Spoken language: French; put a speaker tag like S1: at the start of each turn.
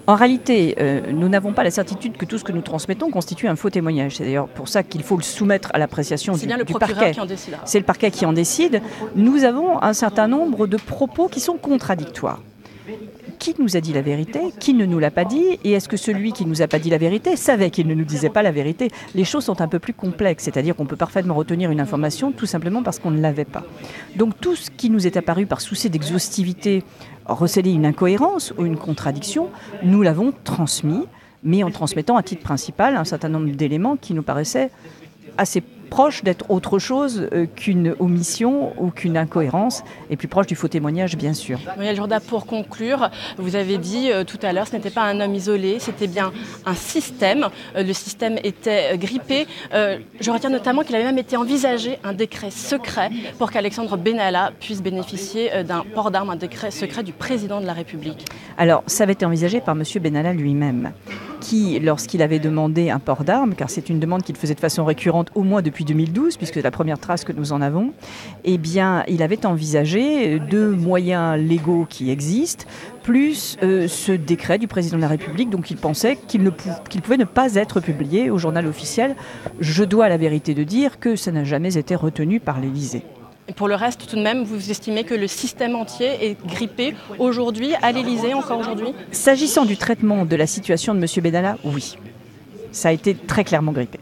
S1: En réalité, nous n'avons pas la certitude que tout ce que nous transmettons constitue un faux témoignage. C'est d'ailleurs pour ça qu'il faut le soumettre à l'appréciation
S2: C'est bien le
S1: du
S2: procureur
S1: parquet.
S2: qui en décidera.
S1: C'est le parquet qui en décide. Nous avons un certain nombre de propos qui sont contradictoires. Qui nous a dit la vérité? Qui ne nous l'a pas dit? Et est-ce que celui qui ne nous a pas dit la vérité savait qu'il ne nous disait pas la vérité? Les choses sont un peu plus complexes, c'est-à-dire qu'on peut parfaitement retenir une information tout simplement parce qu'on ne l'avait pas. Donc tout ce qui nous est apparu par souci d'exhaustivité, receler une incohérence ou une contradiction, nous l'avons transmis, mais en transmettant à titre principal un certain nombre d'éléments qui nous paraissaient assez proche d'être autre chose qu'une omission ou qu'une incohérence, et plus proche du faux témoignage, bien sûr.
S2: Muriel Jourda, pour conclure, vous avez dit tout à l'heure, ce n'était pas un homme isolé, c'était bien un système. Le système était grippé. Je retiens notamment qu'il avait même été envisagé un décret secret pour qu'Alexandre Benalla puisse bénéficier d'un port d'armes, un décret secret du président de la République.
S1: Alors, ça avait été envisagé par M. Benalla lui-même, qui, lorsqu'il avait demandé un port d'armes, car c'est une demande qu'il faisait de façon récurrente au moins depuis 2012, puisque c'est la première trace que nous en avons, eh bien, il avait envisagé deux moyens légaux qui existent, plus ce décret du président de la République, donc il pensait qu'il pouvait ne pas être publié au journal officiel. Je dois à la vérité de dire que ça n'a jamais été retenu par l'Élysée.
S2: Et pour le reste, tout de même, vous estimez que le système entier est grippé aujourd'hui, à l'Élysée, encore aujourd'hui?
S1: S'agissant du traitement de la situation de M. Benalla, oui. Ça a été très clairement grippé.